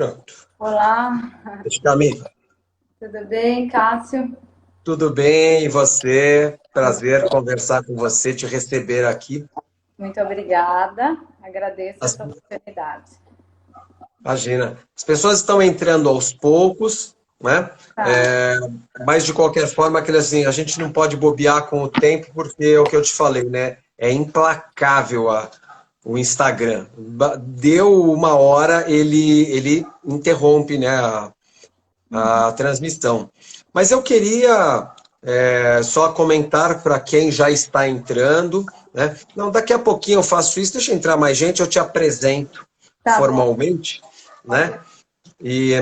Pronto. Olá, Camila, tudo bem, Cássio? tudo bem? E você? Prazer conversar com você, te receber aqui. Muito obrigada, agradeço As- essa oportunidade. Imagina, as pessoas estão entrando aos poucos, né? Tá, Mas de qualquer forma, aquele assim, a gente não pode bobear com o tempo, porque é o que eu te falei, né? É implacável o Instagram. Deu uma hora, ele interrompe, né, a transmissão. Mas eu queria só comentar para quem já está entrando, né? Não, daqui a pouquinho eu faço isso, deixa entrar mais gente, eu te apresento tá bom, formalmente, pode. né? E,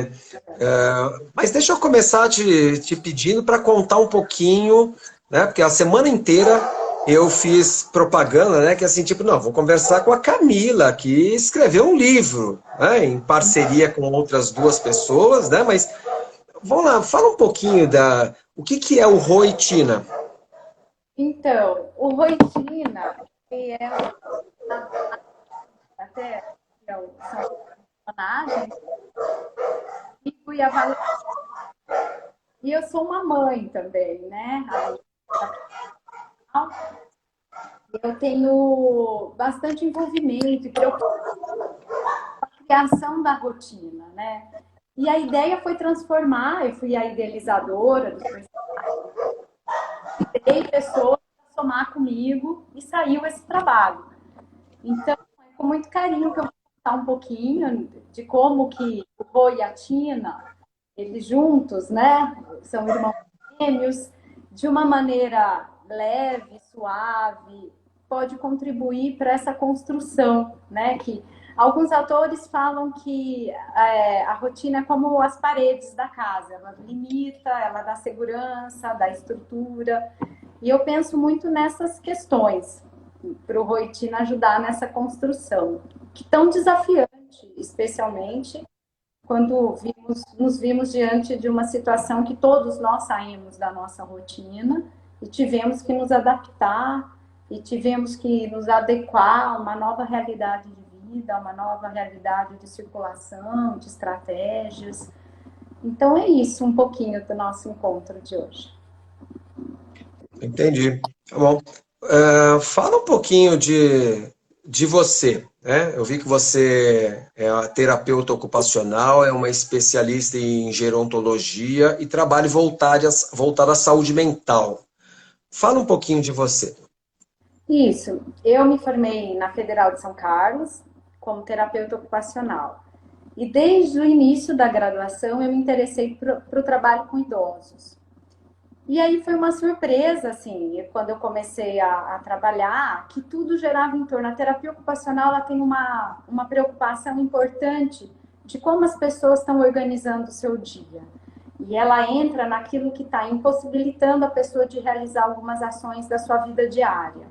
mas deixa eu começar te pedindo para contar um pouquinho, né? Porque a semana inteira eu fiz propaganda, né? Que assim, tipo, não, vou conversar com a Camila, que escreveu um livro, né? Em parceria com outras duas pessoas, né? Mas vamos lá, fala um pouquinho o que é o Roitina. Então, o Roitina, que é até são personagens, e fui avaliada. E eu sou uma mãe também, né? Além da profissional, eu tenho bastante envolvimento e preocupação com a criação da rotina, né? E a ideia foi transformar, eu fui a idealizadora dos pessoas para somar comigo e saiu esse trabalho. Então, é com muito carinho que eu vou contar um pouquinho de como que o Rô e a Tina, eles juntos, né, são irmãos gêmeos, de uma maneira leve, suave, pode contribuir para essa construção, né, que alguns autores falam que a rotina é como as paredes da casa, ela limita, ela dá segurança, dá estrutura, e eu penso muito nessas questões para o Roitina ajudar nessa construção, que tão desafiante, especialmente quando nos vimos diante de uma situação que todos nós saímos da nossa rotina e tivemos que nos adaptar e tivemos que nos adequar a uma nova realidade de vida, uma nova realidade de circulação, de estratégias. Então é isso um pouquinho do nosso encontro de hoje. Entendi. Tá bom. Fala um pouquinho de você, né? Eu vi que você é uma terapeuta ocupacional, é uma especialista em gerontologia e trabalho voltado à saúde mental. Fala um pouquinho de você. Isso, eu me formei na Federal de São Carlos como terapeuta ocupacional. E desde o início da graduação eu me interessei para o trabalho com idosos. E aí foi uma surpresa, assim, quando eu comecei a trabalhar, que tudo girava em torno. A terapia ocupacional ela tem uma preocupação importante de como as pessoas estão organizando o seu dia. E ela entra naquilo que está impossibilitando a pessoa de realizar algumas ações da sua vida diária.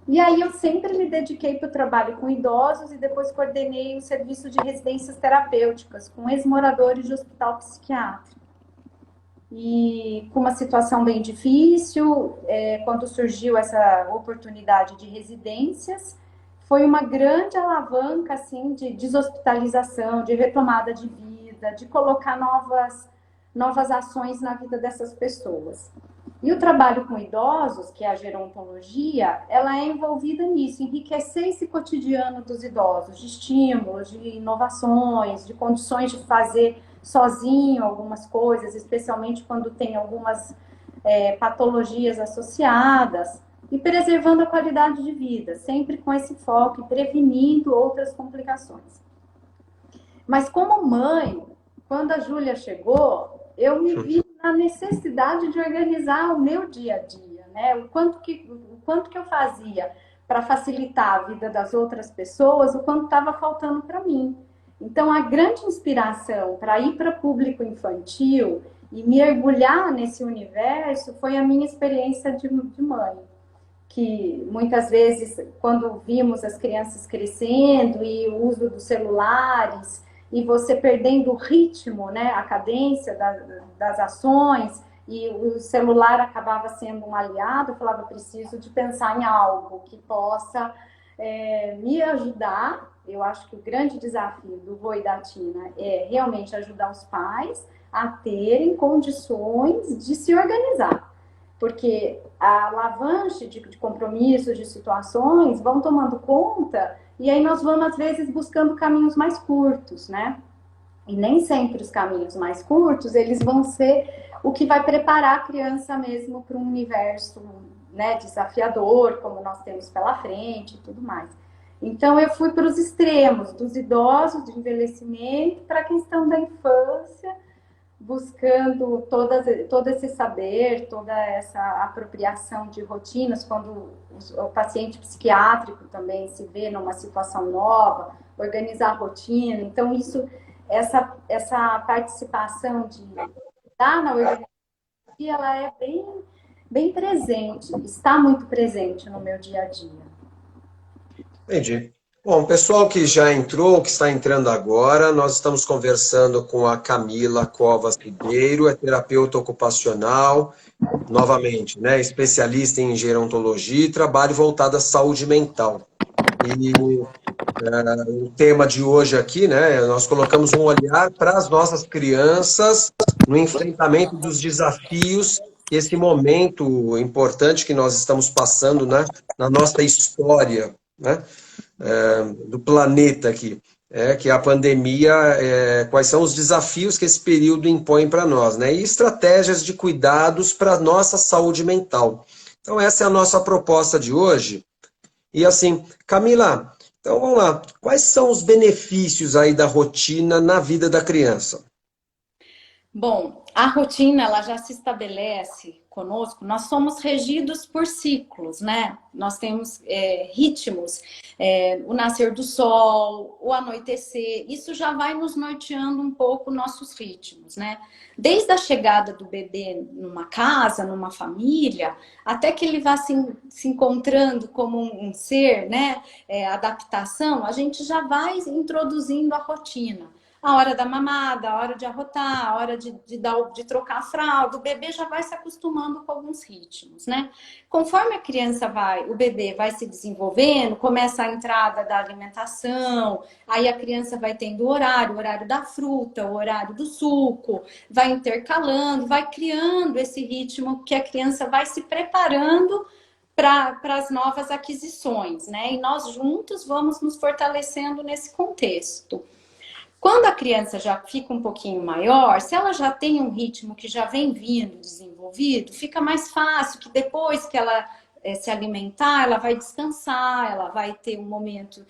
E aí eu sempre me dediquei para o trabalho com idosos e depois coordenei o serviço de residências terapêuticas com ex-moradores de hospital psiquiátrico. E com uma situação bem difícil, quando surgiu essa oportunidade de residências, foi uma grande alavanca assim, de deshospitalização, de retomada de vida, de colocar novas ações na vida dessas pessoas. E o trabalho com idosos, que é a gerontologia, ela é envolvida nisso, enriquecer esse cotidiano dos idosos, de estímulos, de inovações, de condições de fazer sozinho algumas coisas, especialmente quando tem algumas patologias associadas, e preservando a qualidade de vida, sempre com esse foco e prevenindo outras complicações. Mas como mãe, quando a Júlia chegou, eu me vi na necessidade de organizar o meu dia a dia, né? O quanto que eu fazia para facilitar a vida das outras pessoas, o quanto estava faltando para mim. Então, a grande inspiração para ir para público infantil e mergulhar nesse universo foi a minha experiência de mãe, que muitas vezes, quando vimos as crianças crescendo e o uso dos celulares, e você perdendo o ritmo, né, a cadência das ações, e o celular acabava sendo um aliado, eu falava, preciso de pensar em algo que possa me ajudar Eu acho que o grande desafio do Vô e da Tina é realmente ajudar os pais a terem condições de se organizar. Porque a avalanche de compromissos, de situações, vão tomando conta e aí nós vamos, às vezes, buscando caminhos mais curtos, né? E nem sempre os caminhos mais curtos, eles vão ser o que vai preparar a criança mesmo para um universo, né, desafiador, como nós temos pela frente e tudo mais. Então, eu fui para os extremos, dos idosos, de envelhecimento, para a questão da infância, buscando todo esse saber, toda essa apropriação de rotinas, quando o paciente psiquiátrico também se vê numa situação nova, organizar a rotina. Então, essa participação de estar na organização, ela é bem presente, está muito presente no meu dia a dia. Entendi. Bom, pessoal que já entrou, que está entrando agora, nós estamos conversando com a Camila Covas Ribeiro, é terapeuta ocupacional, novamente, né, especialista em gerontologia e trabalho voltado à saúde mental. E o tema de hoje aqui, né, nós colocamos um olhar para as nossas crianças no enfrentamento dos desafios que esse momento importante que nós estamos passando, né, na nossa história, né, do planeta aqui, que é a pandemia, quais são os desafios que esse período impõe para nós, né, e estratégias de cuidados para a nossa saúde mental. Então essa é a nossa proposta de hoje. E assim, Camila, então vamos lá. Quais são os benefícios aí da rotina na vida da criança? Bom, a rotina ela já se estabelece conosco. Nós somos regidos por ciclos, né? Nós temos ritmos, o nascer do sol, o anoitecer. Isso já vai nos norteando um pouco nossos ritmos, né? Desde a chegada do bebê numa casa, numa família, até que ele vá se encontrando como um ser, né? Adaptação, a gente já vai introduzindo a rotina. A hora da mamada, a hora de arrotar, a hora de trocar a fralda, o bebê já vai se acostumando com alguns ritmos, né? Conforme a criança o bebê vai se desenvolvendo, começa a entrada da alimentação, aí a criança vai tendo o horário da fruta, o horário do suco, vai intercalando, vai criando esse ritmo que a criança vai se preparando para as novas aquisições, né? E nós juntos vamos nos fortalecendo nesse contexto. Quando a criança já fica um pouquinho maior, se ela já tem um ritmo que já vem vindo desenvolvido, fica mais fácil que depois que ela se alimentar, ela vai descansar, ela vai ter um momento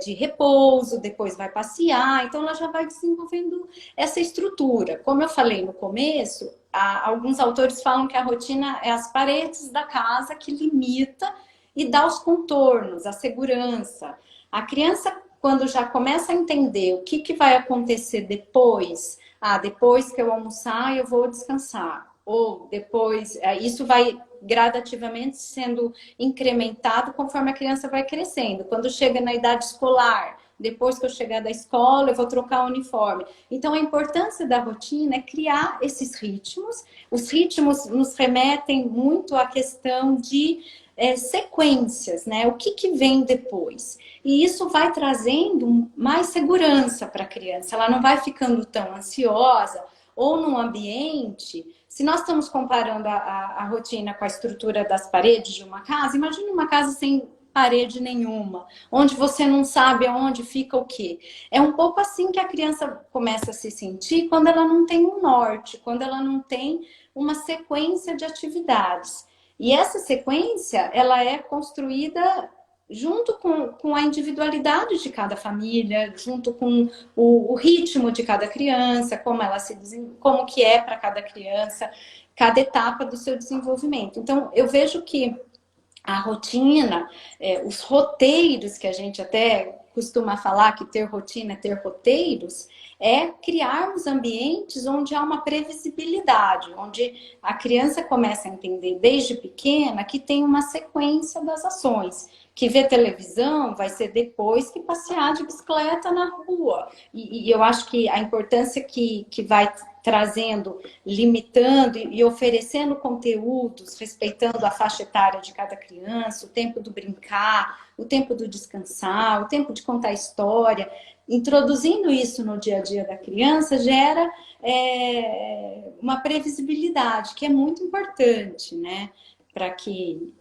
de repouso, depois vai passear, então ela já vai desenvolvendo essa estrutura. Como eu falei no começo, alguns autores falam que a rotina é as paredes da casa que limita e dá os contornos, a segurança. A criança, quando já começa a entender o que vai acontecer depois, depois que eu almoçar, eu vou descansar. Ou depois, isso vai gradativamente sendo incrementado conforme a criança vai crescendo. Quando chega na idade escolar, depois que eu chegar da escola, eu vou trocar o uniforme. Então, a importância da rotina é criar esses ritmos. Os ritmos nos remetem muito à questão de sequências, né? O que vem depois. E isso vai trazendo mais segurança para a criança. Ela não vai ficando tão ansiosa ou num ambiente. Se nós estamos comparando a rotina com a estrutura das paredes de uma casa, imagine uma casa sem parede nenhuma, onde você não sabe aonde fica o quê. É um pouco assim que a criança começa a se sentir quando ela não tem um norte, quando ela não tem uma sequência de atividades. E essa sequência, ela é construída junto com a individualidade de cada família, junto com o ritmo de cada criança, como que é para cada criança, cada etapa do seu desenvolvimento. Então, eu vejo que a rotina, os roteiros, que a gente até costuma falar que ter rotina é ter roteiros, é criarmos ambientes onde há uma previsibilidade, onde a criança começa a entender desde pequena que tem uma sequência das ações, que ver televisão vai ser depois que passear de bicicleta na rua. E eu acho que a importância que vai trazendo, limitando e oferecendo conteúdos, respeitando a faixa etária de cada criança, o tempo do brincar, o tempo do descansar, o tempo de contar história, introduzindo isso no dia a dia da criança, gera uma previsibilidade, que é muito importante, né? Para que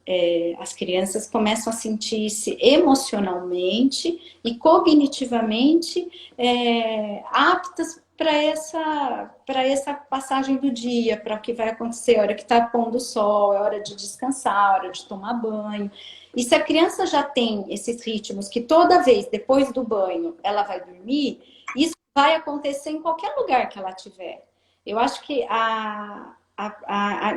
as crianças começam a sentir-se emocionalmente e cognitivamente aptas para essa passagem do dia, para o que vai acontecer, a hora que está pondo o sol, é hora de descansar, a hora de tomar banho. E se a criança já tem esses ritmos que toda vez, depois do banho, ela vai dormir, isso vai acontecer em qualquer lugar que ela tiver. Eu acho que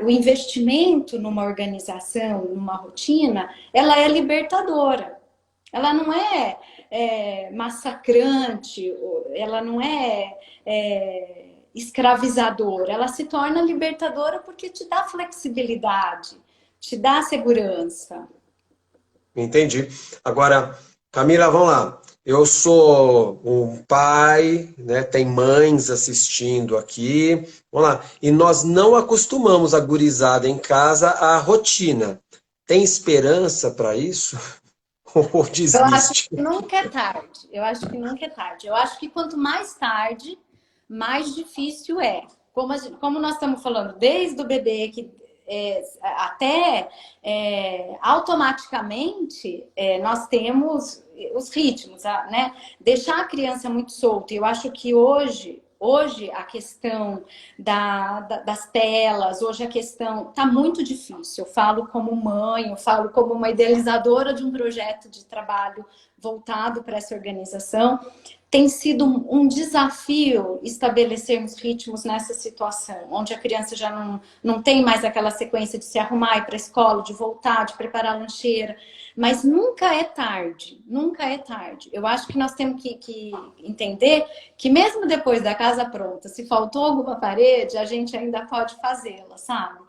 o investimento numa organização, numa rotina, ela é libertadora. Ela não é massacrante, ela não é escravizadora. Ela se torna libertadora porque te dá flexibilidade, te dá segurança. Entendi. Agora, Camila, vamos lá. Eu sou um pai, né? Tem mães assistindo aqui. Vamos lá. E nós não acostumamos a gurizada em casa à rotina. Tem esperança para isso? Ou Eu acho desiste? que nunca é tarde. Eu acho que nunca é tarde. Eu acho que quanto mais tarde, mais difícil é. Como nós estamos falando, desde o bebê que até automaticamente nós temos os ritmos, né? Deixar a criança muito solta. Eu acho que hoje a questão das telas, hoje a questão está muito difícil. Eu falo como mãe, eu falo como uma idealizadora de um projeto de trabalho voltado para essa organização. Tem sido um desafio estabelecermos ritmos nessa situação, onde a criança já não tem mais aquela sequência de se arrumar, ir para a escola, de voltar, de preparar a lancheira. Mas nunca é tarde, nunca é tarde. Eu acho que nós temos que entender que mesmo depois da casa pronta, se faltou alguma parede, a gente ainda pode fazê-la, sabe?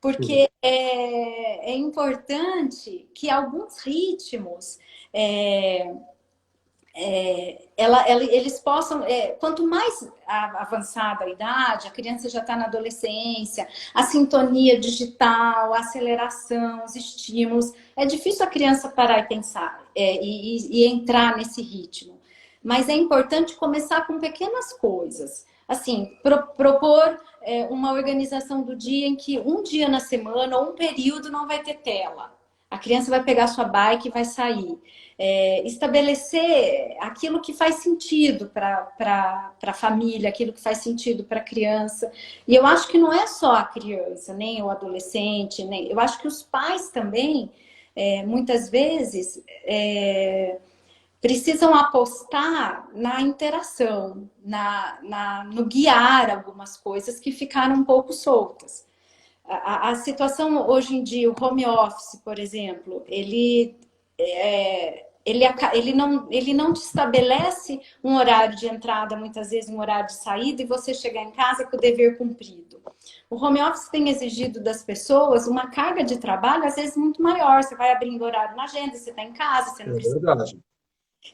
Porque é importante que alguns ritmos eles possam, quanto mais avançada a idade, a criança já está na adolescência, a sintonia digital, a aceleração, os estímulos, é difícil a criança parar e pensar e entrar nesse ritmo. Mas é importante começar com pequenas coisas. Assim, propor uma organização do dia em que um dia na semana ou um período não vai ter tela. A criança vai pegar sua bike e vai sair. Estabelecer aquilo que faz sentido para a família, aquilo que faz sentido para a criança. E eu acho que não é só a criança, nem o adolescente, eu acho que os pais também, muitas vezes, precisam apostar na interação, no guiar algumas coisas que ficaram um pouco soltas. A situação hoje em dia, o home office, por exemplo, ele não te estabelece um horário de entrada, muitas vezes um horário de saída, e você chegar em casa com o dever cumprido. O home office tem exigido das pessoas uma carga de trabalho, às vezes, muito maior. Você vai abrindo horário na agenda, você está em casa, você não precisa. Verdade.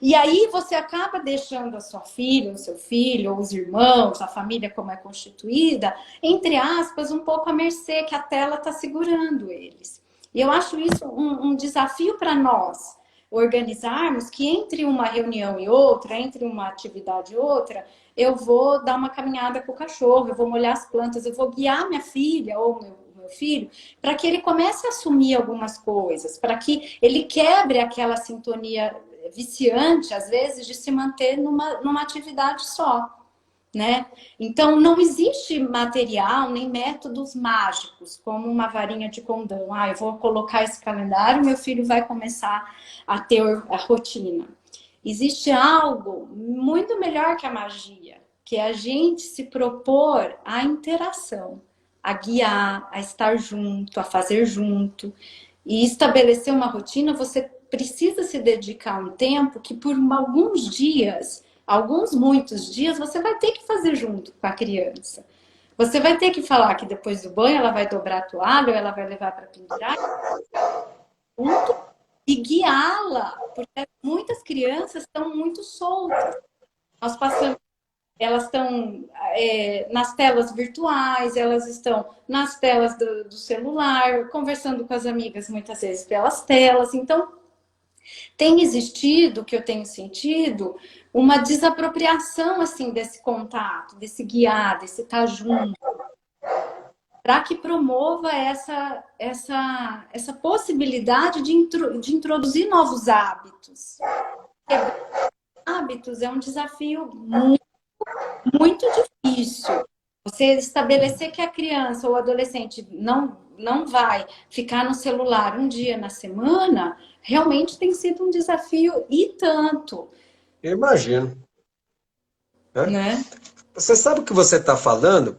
E aí você acaba deixando a sua filha, o seu filho, ou os irmãos, a família como é constituída, entre aspas, um pouco à mercê, que a tela está segurando eles. E eu acho isso um desafio para nós, organizarmos que entre uma reunião e outra, entre uma atividade e outra, eu vou dar uma caminhada com o cachorro, eu vou molhar as plantas, eu vou guiar minha filha ou meu filho, para que ele comece a assumir algumas coisas, para que ele quebre aquela sintonia viciante, às vezes, de se manter numa atividade só, né? Então, não existe material nem métodos mágicos, como uma varinha de condão. Eu vou colocar esse calendário, meu filho vai começar a ter a rotina. Existe algo muito melhor que a magia, que é a gente se propor à interação, a guiar, a estar junto, a fazer junto. E estabelecer uma rotina, você precisa se dedicar um tempo que por alguns dias, muitos dias, você vai ter que fazer junto com a criança. Você vai ter que falar que depois do banho ela vai dobrar a toalha, ou ela vai levar para pendurar junto, e guiá-la, porque muitas crianças estão muito soltas. Nós passamos, elas estão nas telas virtuais, elas estão nas telas do celular, conversando com as amigas muitas vezes pelas telas. Então, tem existido, que eu tenho sentido, uma desapropriação assim desse contato, desse guiar, desse estar junto, para que promova essa possibilidade de introduzir novos hábitos. Hábitos é um desafio muito difícil. Você estabelecer que a criança ou adolescente não vai ficar no celular um dia na semana, realmente tem sido um desafio e tanto. Eu imagino. Né? Você sabe o que você está falando?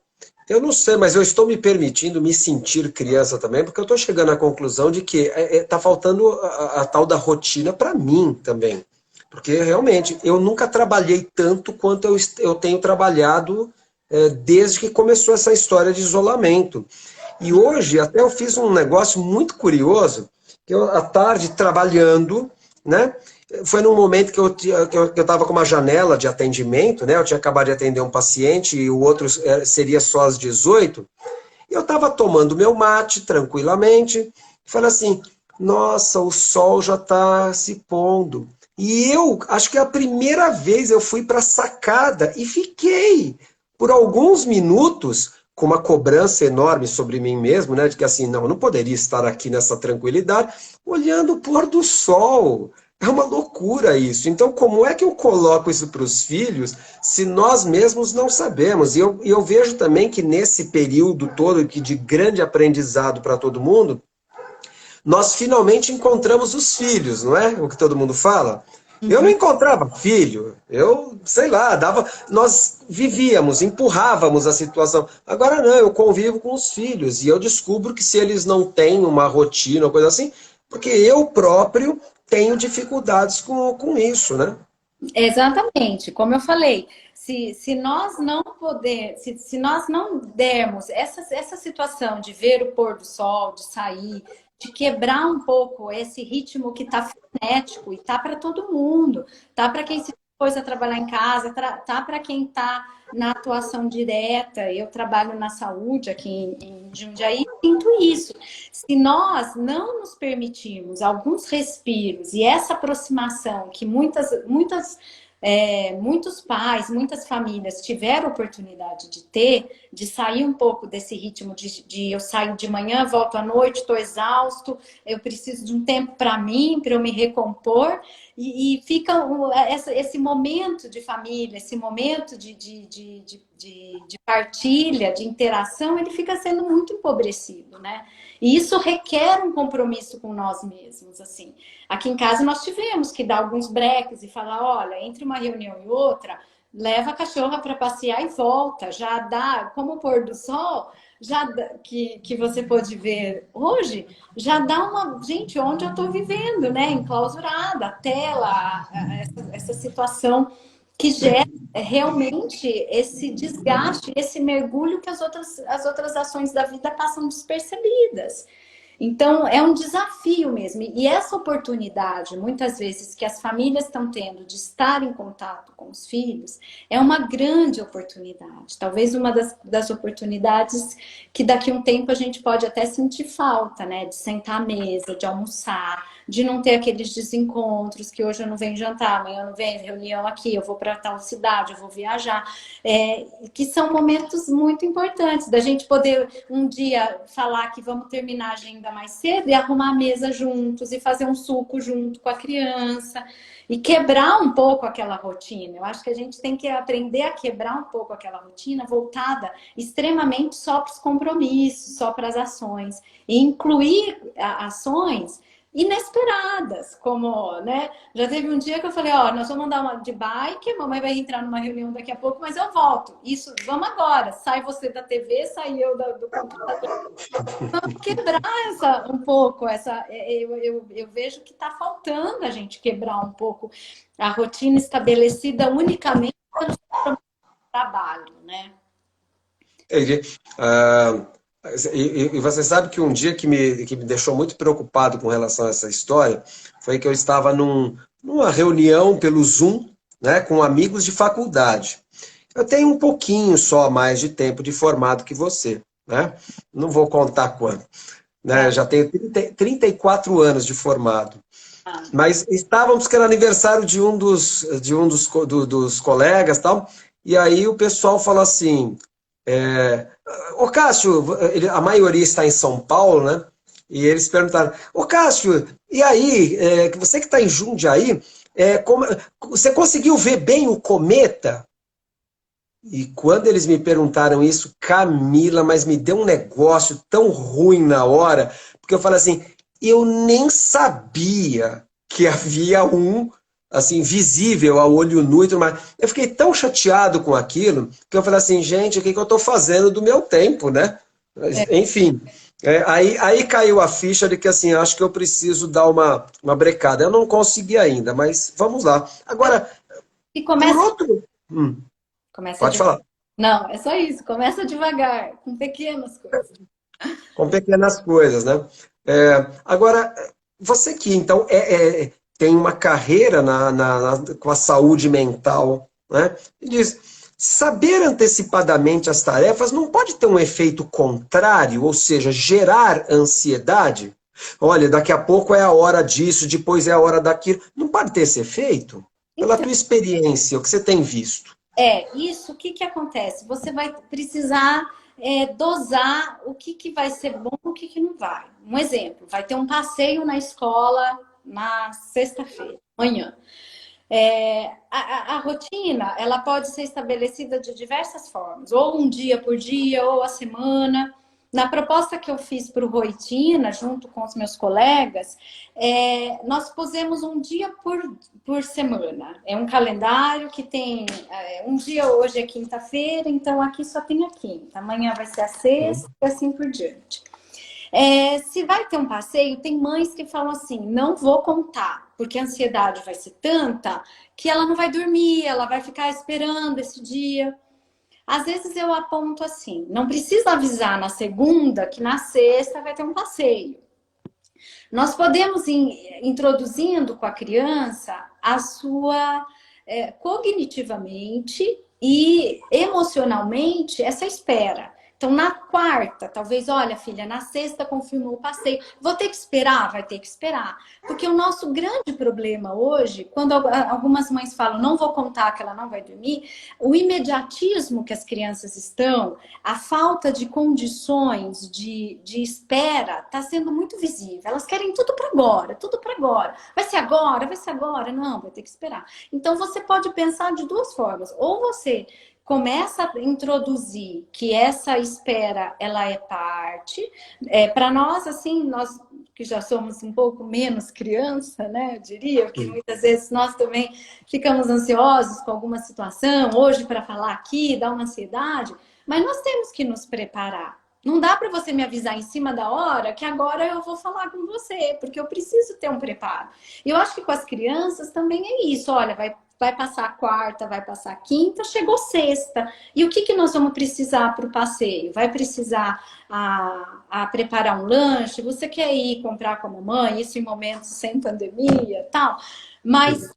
Eu não sei, mas eu estou me permitindo me sentir criança também, porque eu estou chegando à conclusão de que está faltando a tal da rotina para mim também. Porque realmente eu nunca trabalhei tanto quanto eu tenho trabalhado desde que começou essa história de isolamento. E hoje até eu fiz um negócio muito curioso, que eu, à tarde trabalhando, né? Foi num momento que eu estava com uma janela de atendimento, né? Eu tinha acabado de atender um paciente e o outro seria só às 18. Eu estava tomando meu mate tranquilamente e falei assim, nossa, o sol já está se pondo. E eu, acho que é a primeira vez eu fui para a sacada e fiquei por alguns minutos com uma cobrança enorme sobre mim mesmo, né? De que assim, não, eu não poderia estar aqui nessa tranquilidade, olhando o pôr do sol. É uma loucura isso. Então, como é que eu coloco isso para os filhos se nós mesmos não sabemos? E eu vejo também que nesse período todo que de grande aprendizado para todo mundo, nós finalmente encontramos os filhos, não é? O que todo mundo fala. Eu não encontrava filho, eu, sei lá, nós vivíamos, empurrávamos a situação. Agora não, eu convivo com os filhos e eu descubro que se eles não têm uma rotina ou coisa assim, porque eu próprio tenho dificuldades com isso, né? Exatamente, como eu falei, se nós não puder, se nós não dermos essa situação de ver o pôr do sol, de sair, de quebrar um pouco esse ritmo que está frenético e tá para todo mundo, tá para quem se pôs a trabalhar em casa, tá para quem está na atuação direta. Eu trabalho na saúde aqui em Jundiaí, sinto isso. Se nós não nos permitirmos alguns respiros e essa aproximação que muitos pais, muitas famílias tiveram oportunidade de ter, de sair um pouco desse ritmo de eu saio de manhã, volto à noite, estou exausto, eu preciso de um tempo para mim, para eu me recompor, e fica esse momento de família, esse momento de partilha, de interação, ele fica sendo muito empobrecido, né? E isso requer um compromisso com nós mesmos, assim. Aqui em casa nós tivemos que dar alguns breques e falar, olha, entre uma reunião e outra, leva a cachorra para passear e volta. Já dá, como o pôr do sol, que você pode ver hoje, já dá uma... Gente, onde eu estou vivendo, né? Enclausurada, a tela, essa situação que gera realmente esse desgaste, esse mergulho que as outras ações da vida passam despercebidas. Então, é um desafio mesmo. E essa oportunidade, muitas vezes, que as famílias estão tendo de estar em contato com os filhos, é uma grande oportunidade. Talvez uma das oportunidades que daqui a um tempo a gente pode até sentir falta, né? De sentar à mesa, de almoçar, de não ter aqueles desencontros que hoje eu não venho jantar, amanhã eu não venho reunião aqui, eu vou para tal cidade, eu vou viajar. Que são momentos muito importantes da gente poder um dia falar que vamos terminar a agenda mais cedo e arrumar a mesa juntos e fazer um suco junto com a criança e quebrar um pouco aquela rotina. Eu acho que a gente tem que aprender a quebrar um pouco aquela rotina voltada extremamente só para os compromissos, só para as ações e incluir ações inesperadas, como, né? Já teve um dia que eu falei, ó, nós vamos andar uma de bike, a mamãe vai entrar numa reunião daqui a pouco, mas eu volto. Isso, vamos agora. Sai você da TV, sai eu do computador. Vamos quebrar um pouco essa. Eu vejo que está faltando a gente quebrar um pouco a rotina estabelecida unicamente pelo trabalho, né? Entendi. E você sabe que um dia que me deixou muito preocupado com relação a essa história foi que eu estava numa reunião pelo Zoom, né, com amigos de faculdade. Eu tenho um pouquinho só mais de tempo de formado que você, né? Não vou contar quanto, né? É. Já tenho 34 anos de formado. Ah, Mas estávamos, que era aniversário de um dos colegas e tal, e aí o pessoal falou assim, ô Cássio, a maioria está em São Paulo, né? E eles perguntaram, ô Cássio, e aí, você que está em Jundiaí, você conseguiu ver bem o cometa? E quando eles me perguntaram isso, Camila, mas me deu um negócio tão ruim na hora, porque eu falei assim, eu nem sabia que havia um, assim, visível ao olho nu e tudo mais. Eu fiquei tão chateado com aquilo, que eu falei assim, gente, o que que eu estou fazendo do meu tempo, né? é. Enfim, aí caiu a ficha de que, assim, acho que eu preciso dar uma brecada. Eu não consegui ainda, mas vamos lá. Agora, E por começa, outro... começa Pode de... falar. Não, é só isso. Começa devagar, com pequenas coisas. Com pequenas coisas, né? Agora, você que então tem uma carreira com a saúde mental, né? E diz, saber antecipadamente as tarefas não pode ter um efeito contrário, ou seja, gerar ansiedade? Olha, daqui a pouco é a hora disso, depois é a hora daquilo. Não pode ter esse efeito? Pela Então, tua experiência, o que você tem visto? isso, o que que acontece? Você vai precisar dosar o que que vai ser bom, o que que não vai. Um exemplo, vai ter um passeio na escola na sexta-feira, amanhã. A rotina, ela pode ser estabelecida de diversas formas, ou um dia por dia, ou a semana. Na proposta que eu fiz para o Roitina, junto com os meus colegas, nós pusemos um dia por semana. É um calendário que tem um dia, hoje é quinta-feira, então aqui só tem a quinta, amanhã vai ser a sexta e assim por diante. Se vai ter um passeio, tem mães que falam assim: não vou contar, porque a ansiedade vai ser tanta que ela não vai dormir, ela vai ficar esperando esse dia. Às vezes eu aponto assim: não precisa avisar na segunda que na sexta vai ter um passeio. Nós podemos ir introduzindo com a criança a sua cognitivamente e emocionalmente essa espera. Então, na quarta, talvez, olha, filha, na sexta confirmou o passeio. Vou ter que esperar? Vai ter que esperar. Porque o nosso grande problema hoje, quando algumas mães falam, não vou contar que ela não vai dormir, o imediatismo que as crianças estão, a falta de condições de espera está sendo muito visível. Elas querem tudo para agora, tudo para agora. Vai ser agora, vai ser agora. Não, vai ter que esperar. Então, você pode pensar de duas formas. Ou você começa a introduzir que essa espera, ela é parte. Para nós, assim, nós que já somos um pouco menos criança, né? Eu diria, porque muitas vezes nós também ficamos ansiosos com alguma situação, hoje para falar aqui, dá uma ansiedade, mas nós temos que nos preparar. Não dá para você me avisar em cima da hora que agora eu vou falar com você, porque eu preciso ter um preparo. E eu acho que com as crianças também é isso. Olha, vai passar a quarta, vai passar a quinta, chegou sexta. E o que que nós vamos precisar para o passeio? Vai precisar a preparar um lanche? Você quer ir comprar com a mamãe? Isso em momentos sem pandemia, tal. Mas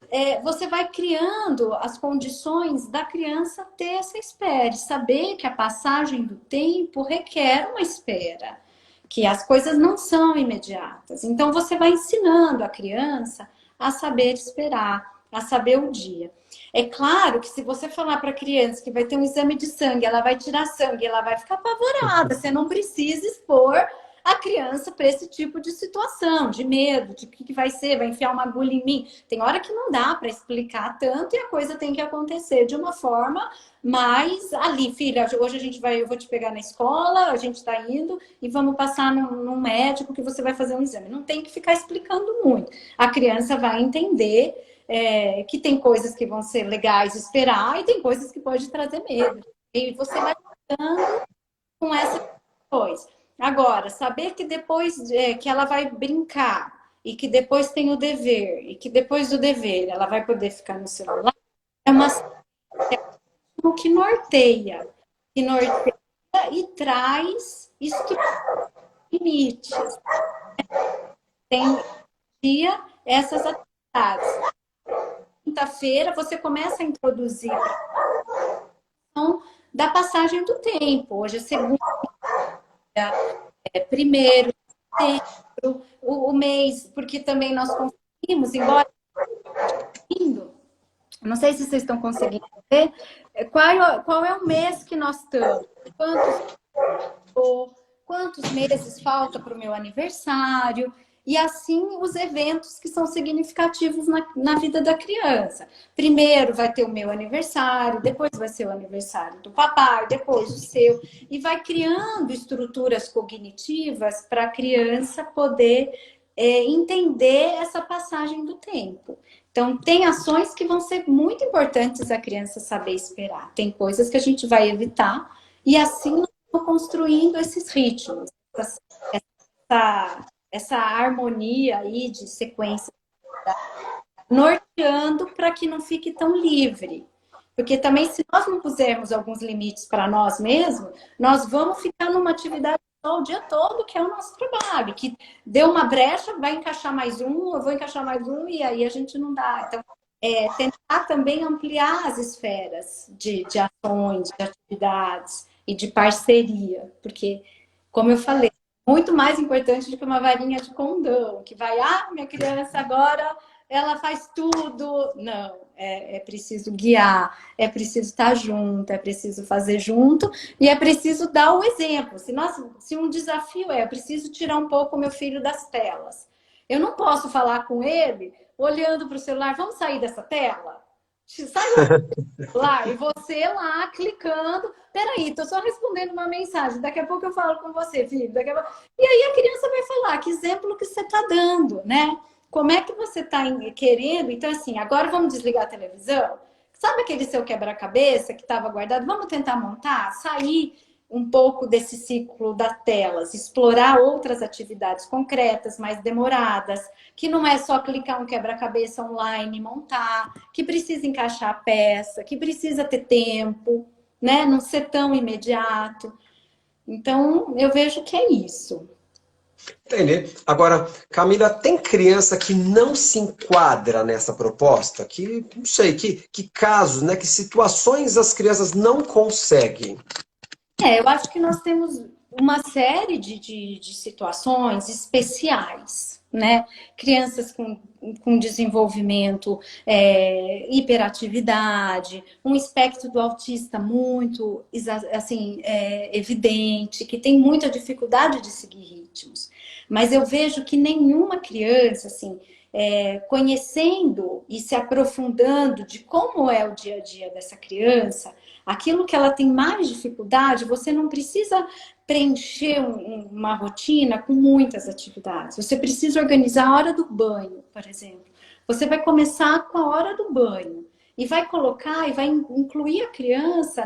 você vai criando as condições da criança ter essa espera, saber que a passagem do tempo requer uma espera, que as coisas não são imediatas. Então você vai ensinando a criança a saber esperar, a saber o dia. É claro que se você falar para a criança que vai ter um exame de sangue, ela vai tirar sangue, ela vai ficar apavorada. Você não precisa expor a criança para esse tipo de situação, de medo, de o que vai ser, vai enfiar uma agulha em mim. Tem hora que não dá para explicar tanto e a coisa tem que acontecer de uma forma mais ali, filha, hoje eu vou te pegar na escola, a gente está indo e vamos passar num médico que você vai fazer um exame. Não tem que ficar explicando muito. A criança vai entender que tem coisas que vão ser legais de esperar e tem coisas que pode trazer medo. E você vai ficando com essa coisa. Agora, saber que depois que ela vai brincar e que depois tem o dever e que depois do dever ela vai poder ficar no celular é uma que norteia, que norteia e traz limites. Tem dia essas atividades. Quinta-feira você começa a introduzir a questão da passagem do tempo. Hoje é segunda, primeiro, setembro, o mês, porque também nós conseguimos, embora não sei se vocês estão conseguindo ver, qual é o mês que nós estamos, quantos meses falta para o meu aniversário, e assim os eventos que são significativos na vida da criança. Primeiro vai ter o meu aniversário, depois vai ser o aniversário do papai, depois o seu, e vai criando estruturas cognitivas para a criança poder entender essa passagem do tempo. Então, tem ações que vão ser muito importantes a criança saber esperar. Tem coisas que a gente vai evitar, e assim nós vamos construindo esses ritmos, essa harmonia aí de sequência, norteando para que não fique tão livre. Porque também, se nós não pusermos alguns limites para nós mesmos, nós vamos ficar numa atividade só o dia todo, que é o nosso trabalho. Que deu uma brecha, vai encaixar mais um, eu vou encaixar mais um, e aí a gente não dá. Então, tentar também ampliar as esferas de ações, de atividades e de parceria. Porque, como eu falei, muito mais importante do que uma varinha de condão, que vai, minha criança agora ela faz tudo. Não, é preciso guiar, é preciso estar junto, é preciso fazer junto e é preciso dar o exemplo. Se um desafio eu preciso tirar um pouco o meu filho das telas. Eu não posso falar com ele olhando para o celular, vamos sair dessa tela? Sai do celular e você lá clicando. Peraí, tô só respondendo uma mensagem. Daqui a pouco eu falo com você, filho. E aí a criança vai falar que exemplo que você tá dando, né? Como é que você tá querendo? Então, assim, agora vamos desligar a televisão? Sabe aquele seu quebra-cabeça que estava guardado? Vamos tentar montar? Sair um pouco desse ciclo das telas, explorar outras atividades concretas, mais demoradas, que não é só clicar um quebra-cabeça online e montar, que precisa encaixar a peça, que precisa ter tempo, né? Não ser tão imediato. Então, eu vejo que é isso. Entendi. Agora, Camila, tem criança que não se enquadra nessa proposta? Que, não sei, que casos, né? Que situações as crianças não conseguem? Eu acho que nós temos uma série de situações especiais, né? Crianças com desenvolvimento, hiperatividade, um espectro do autista muito assim, evidente, que tem muita dificuldade de seguir ritmos. Mas eu vejo que nenhuma criança, assim, conhecendo e se aprofundando de como é o dia a dia dessa criança, aquilo que ela tem mais dificuldade, você não precisa preencher uma rotina com muitas atividades. Você precisa organizar a hora do banho, por exemplo. Você vai começar com a hora do banho e vai colocar e vai incluir a criança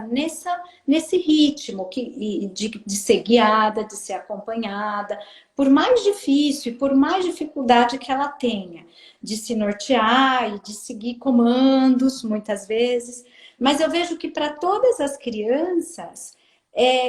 nesse ritmo de ser guiada, de ser acompanhada, por mais difícil e por mais dificuldade que ela tenha, de se nortear e de seguir comandos, muitas vezes. Mas eu vejo que para todas as crianças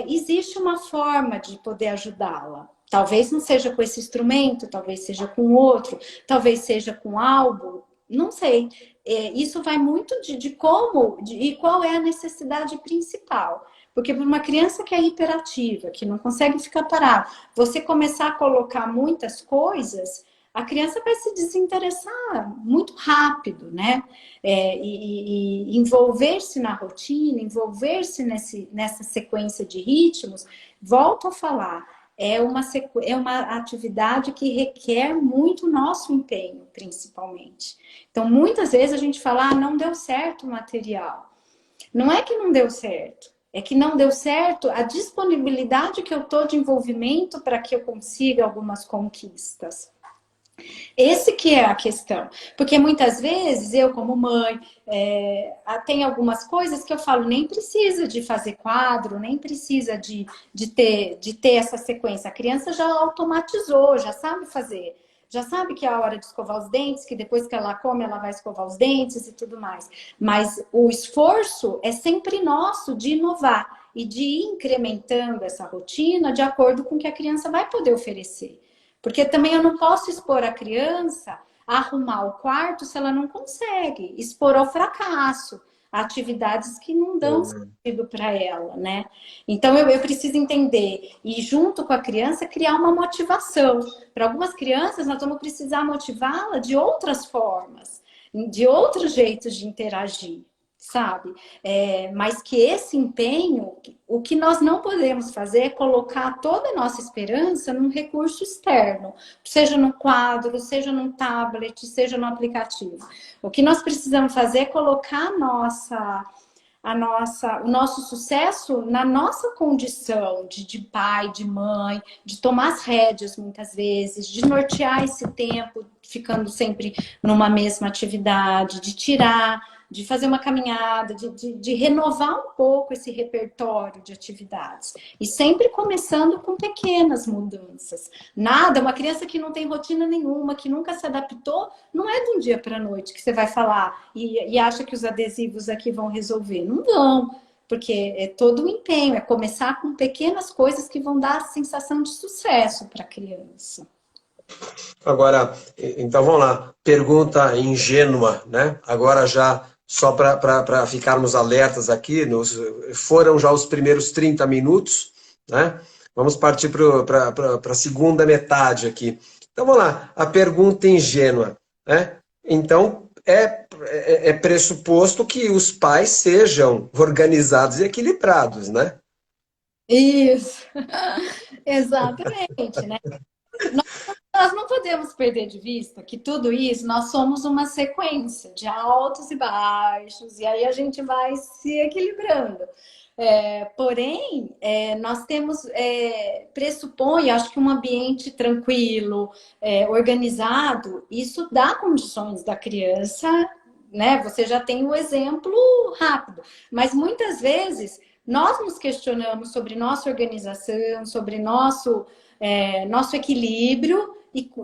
existe uma forma de poder ajudá-la. Talvez não seja com esse instrumento, talvez seja com outro, talvez seja com algo, não sei. Isso vai muito de como e qual é a necessidade principal. Porque para uma criança que é hiperativa, que não consegue ficar parada, você começar a colocar muitas coisas, a criança vai se desinteressar muito rápido, né? E envolver-se na rotina, envolver-se nessa sequência de ritmos, volto a falar, é uma atividade que requer muito nosso empenho, principalmente. Então, muitas vezes a gente fala, não deu certo o material. Não é que não deu certo, é que não deu certo a disponibilidade que eu estou de envolvimento para que eu consiga algumas conquistas. Esse que é a questão, porque muitas vezes eu como mãe, tem algumas coisas que eu falo, nem precisa de fazer quadro, nem precisa de ter essa sequência, a criança já automatizou, já sabe fazer, já sabe que é a hora de escovar os dentes, que depois que ela come ela vai escovar os dentes e tudo mais, mas o esforço é sempre nosso de inovar e de ir incrementando essa rotina de acordo com o que a criança vai poder oferecer. Porque também eu não posso expor a criança a arrumar o quarto se ela não consegue, expor ao fracasso, a atividades que não dão sentido para ela, né? Então eu preciso entender e junto com a criança criar uma motivação. Para algumas crianças nós vamos precisar motivá-la de outras formas, de outros jeitos de interagir, sabe? Mas que esse empenho, o que nós não podemos fazer é colocar toda a nossa esperança num recurso externo, seja no quadro, seja num tablet, seja no aplicativo. O que nós precisamos fazer é colocar o nosso sucesso na nossa condição de pai, de mãe, de tomar as rédeas muitas vezes, de nortear esse tempo, ficando sempre numa mesma atividade, de tirar, de fazer uma caminhada, de renovar um pouco esse repertório de atividades. E sempre começando com pequenas mudanças. Nada, uma criança que não tem rotina nenhuma, que nunca se adaptou, não é de um dia para a noite que você vai falar e acha que os adesivos aqui vão resolver. Não vão, porque é todo o empenho, é começar com pequenas coisas que vão dar a sensação de sucesso para a criança. Agora, então vamos lá, pergunta ingênua, né? Agora já, só para ficarmos alertas aqui, foram já os primeiros 30 minutos, né? Vamos partir para a segunda metade aqui. Então vamos lá, a pergunta ingênua, né? Então, é pressuposto que os pais sejam organizados e equilibrados, né? Isso, exatamente, né? Nós não podemos perder de vista que tudo isso, nós somos uma sequência de altos e baixos, e aí a gente vai se equilibrando. Porém, nós temos, pressupõe, acho que um ambiente tranquilo, organizado, isso dá condições da criança, né? Você já tem o exemplo rápido, mas muitas vezes nós nos questionamos sobre nossa organização, sobre nosso equilíbrio,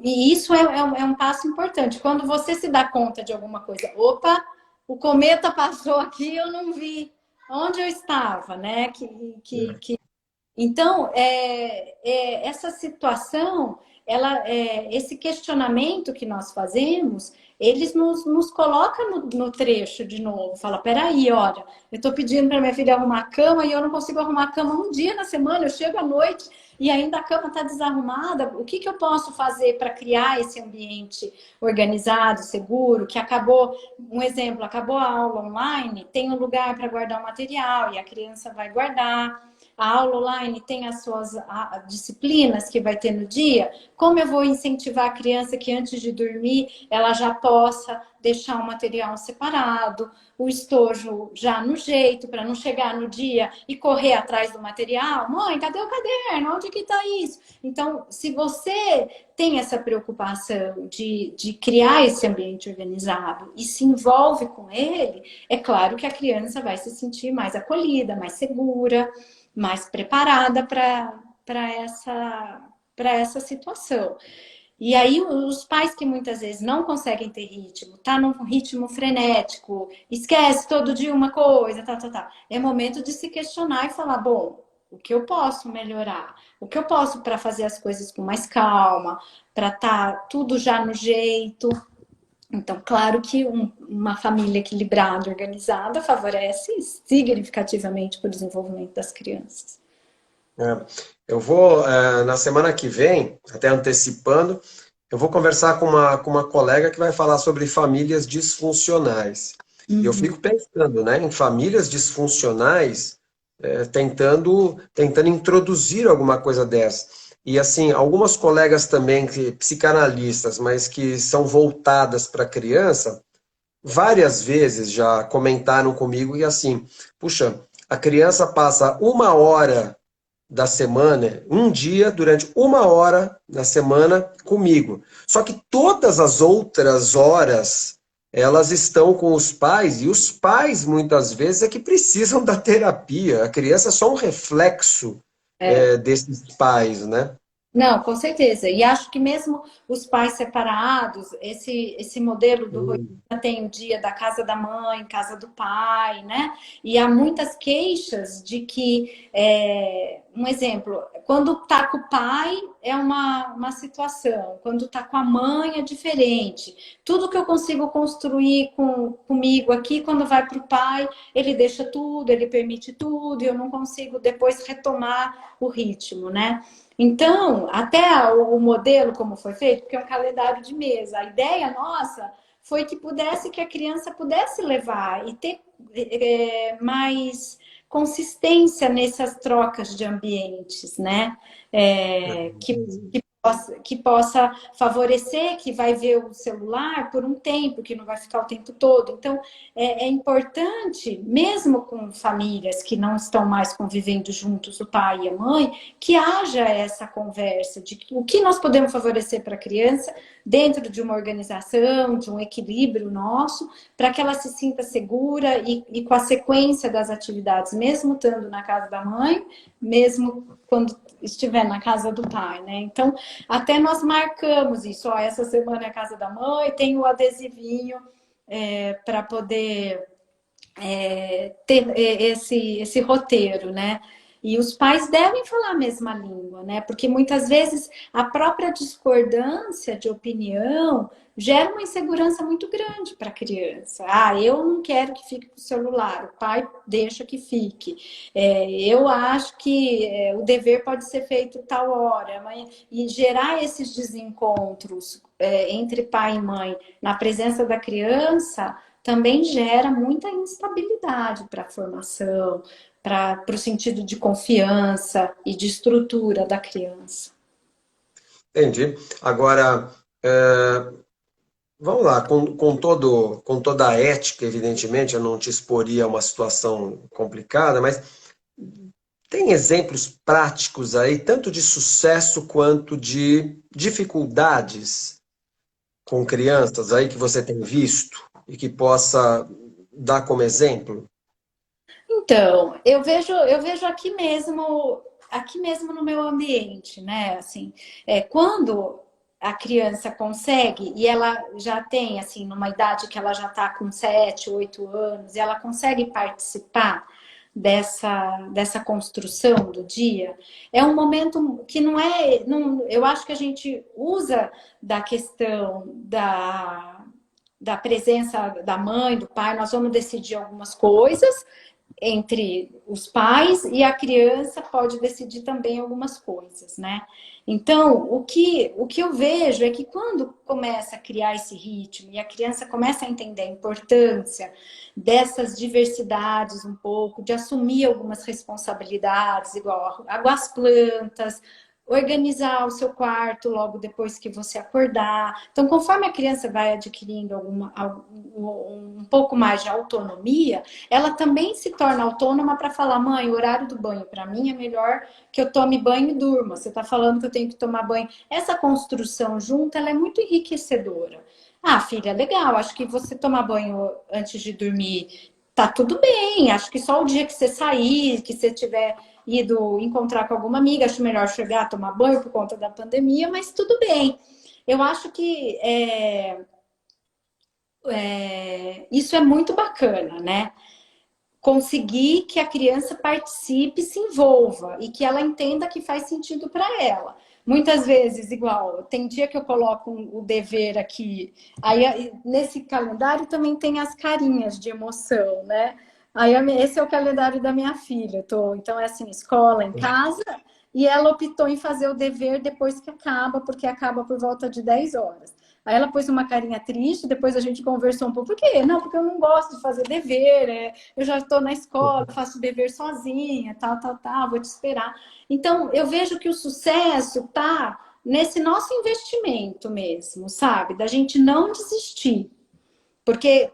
e isso é um passo importante. Quando você se dá conta de alguma coisa, opa, o cometa passou aqui, eu não vi. Onde eu estava, né? Então, essa situação, esse questionamento que nós fazemos, eles nos coloca no trecho de novo. Fala, peraí, olha, eu estou pedindo para minha filha arrumar a cama e eu não consigo arrumar a cama um dia na semana, eu chego à noite e ainda a cama está desarrumada. O que eu posso fazer para criar esse ambiente organizado, seguro, que acabou, um exemplo, acabou a aula online, tem um lugar para guardar o material e a criança vai guardar. A aula online tem as suas disciplinas que vai ter no dia. Como eu vou incentivar a criança que antes de dormir ela já possa deixar o material separado, o estojo já no jeito, para não chegar no dia e correr atrás do material. Mãe, cadê o caderno? Onde que está isso? Então, se você tem essa preocupação de criar esse ambiente organizado e se envolve com ele, é claro que a criança vai se sentir mais acolhida, mais segura, mais preparada para essa situação. E aí os pais que muitas vezes não conseguem ter ritmo, tá num ritmo frenético, esquece todo dia uma coisa, é momento de se questionar e falar, bom, o que eu posso melhorar? O que eu posso para fazer as coisas com mais calma, para estar tudo já no jeito. Então, claro que uma família equilibrada, organizada, favorece significativamente para o desenvolvimento das crianças. Eu vou, na semana que vem, até antecipando, eu vou conversar com uma colega que vai falar sobre famílias disfuncionais. E eu fico pensando, né, em famílias disfuncionais, tentando introduzir alguma coisa dessa. E assim, algumas colegas também, psicanalistas, mas que são voltadas para a criança, várias vezes já comentaram comigo e assim, puxa, a criança passa 1 hora da semana, um dia, durante 1 hora da semana comigo. Só que todas as outras horas, elas estão com os pais, e os pais, muitas vezes, é que precisam da terapia. A criança é só um reflexo desses pais, né? Não, com certeza. E acho que mesmo os pais separados, esse modelo do Rotina Hum, tem o dia da casa da mãe, casa do pai, né? E há muitas queixas de que, um exemplo, quando tá com o pai é uma situação, quando tá com a mãe é diferente. Tudo que eu consigo construir comigo aqui, quando vai para o pai, ele deixa tudo, ele permite tudo, e eu não consigo depois retomar o ritmo, né? Então, até o modelo como foi feito, porque é um calendário de mesa, a ideia nossa foi que a criança pudesse levar e ter mais consistência nessas trocas de ambientes, né? entendi. Que possa favorecer que vai ver o celular por um tempo, que não vai ficar o tempo todo. Então, é importante, mesmo com famílias que não estão mais convivendo juntos, o pai e a mãe, que haja essa conversa de o que nós podemos favorecer para a criança dentro de uma organização, de um equilíbrio nosso, para que ela se sinta segura e com a sequência das atividades, mesmo estando na casa da mãe, mesmo quando estiver na casa do pai, né? Então, até nós marcamos isso. Ó, essa semana é a casa da mãe, tem o adesivinho para poder ter esse roteiro, né? E os pais devem falar a mesma língua, né? Porque muitas vezes a própria discordância de opinião gera uma insegurança muito grande para a criança. Ah, eu não quero que fique com o celular, o pai deixa que fique. Eu acho que o dever pode ser feito tal hora. E gerar esses desencontros entre pai e mãe na presença da criança também gera muita instabilidade para a formação, para o sentido de confiança e de estrutura da criança. Entendi. Agora, vamos lá, com toda a ética, evidentemente, eu não te exporia a uma situação complicada, mas tem exemplos práticos aí, tanto de sucesso quanto de dificuldades com crianças aí que você tem visto e que possa dar como exemplo? Então, eu vejo aqui mesmo no meu ambiente, né? Assim, quando a criança consegue, e ela já tem, assim, numa idade que ela já está com 7, 8 anos, e ela consegue participar dessa construção do dia, é um momento que não é. Não, eu acho que a gente usa da questão da presença da mãe, do pai, nós vamos decidir algumas coisas entre os pais e a criança pode decidir também algumas coisas, né? Então, o que eu vejo é que quando começa a criar esse ritmo e a criança começa a entender a importância dessas diversidades um pouco, de assumir algumas responsabilidades, igual água às plantas, organizar o seu quarto logo depois que você acordar. Então, conforme a criança vai adquirindo um pouco mais de autonomia, ela também se torna autônoma para falar: mãe, o horário do banho para mim é melhor que eu tome banho e durma. Você está falando que eu tenho que tomar banho. Essa construção junta, ela é muito enriquecedora. Ah, filha, legal. Acho que você tomar banho antes de dormir tá tudo bem. Acho que só o dia que você sair, que você tiver ido encontrar com alguma amiga, acho melhor chegar, tomar banho por conta da pandemia, mas tudo bem. Eu acho que isso é muito bacana, né? Conseguir que a criança participe, se envolva e que ela entenda que faz sentido para ela. Muitas vezes, igual, tem dia que eu coloco o dever aqui, aí nesse calendário também tem as carinhas de emoção, né? Aí esse é o calendário da minha filha. Então é assim, escola em casa, e ela optou em fazer o dever depois que acaba, porque acaba por volta de 10 horas. Aí ela pôs uma carinha triste, depois a gente conversou um pouco. Por quê? Não, porque eu não gosto de fazer dever, eu já estou na escola, faço dever sozinha, tal, vou te esperar. Então, eu vejo que o sucesso está nesse nosso investimento mesmo, sabe? Da gente não desistir. Porque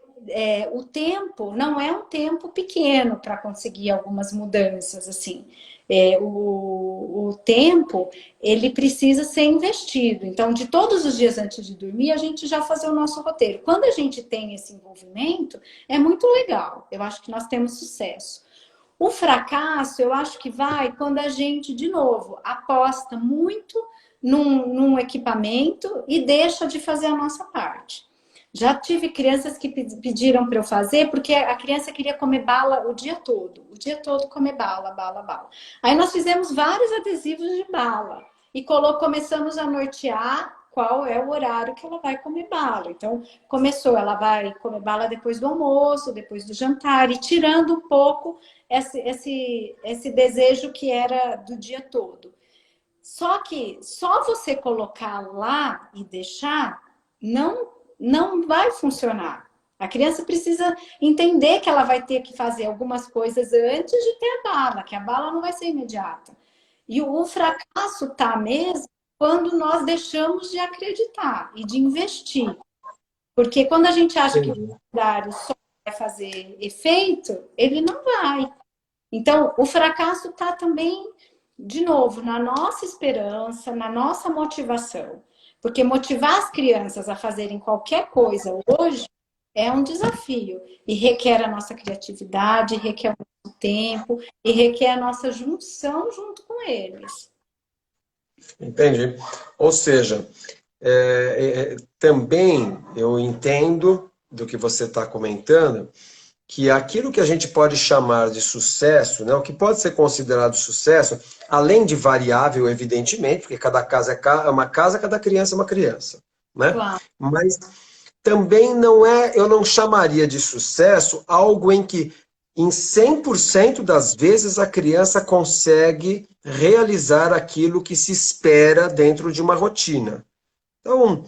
o tempo não é um tempo pequeno para conseguir algumas mudanças, assim. O tempo, ele precisa ser investido. Então, de todos os dias antes de dormir, a gente já fazer o nosso roteiro. Quando a gente tem esse envolvimento, é muito legal. Eu acho que nós temos sucesso. O fracasso, eu acho que vai quando a gente, de novo, aposta muito num equipamento e deixa de fazer a nossa parte. Já tive crianças que pediram para eu fazer porque a criança queria comer bala o dia todo comer bala, bala, bala. Aí nós fizemos vários adesivos de bala e começamos a nortear qual é o horário que ela vai comer bala. Então, ela vai comer bala depois do almoço, depois do jantar, e tirando um pouco esse desejo que era do dia todo. Só que só você colocar lá e deixar não vai funcionar. A criança precisa entender que ela vai ter que fazer algumas coisas antes de ter a bala, que a bala não vai ser imediata. E o fracasso está mesmo quando nós deixamos de acreditar e de investir. Porque quando a gente acha que o Entendi. calendário só vai fazer efeito, ele não vai. Então, o fracasso está também, de novo, na nossa esperança, na nossa motivação. Porque motivar as crianças a fazerem qualquer coisa hoje é um desafio e requer a nossa criatividade, requer o nosso tempo e requer a nossa junção junto com eles. Entendi. Ou seja, também eu entendo do que você está comentando, que aquilo que a gente pode chamar de sucesso, né, o que pode ser considerado sucesso, além de variável, evidentemente, porque cada casa é uma casa, cada criança é uma criança, né? Claro, Mas também não é, eu não chamaria de sucesso algo em que em 100% das vezes a criança consegue realizar aquilo que se espera dentro de uma rotina. Então,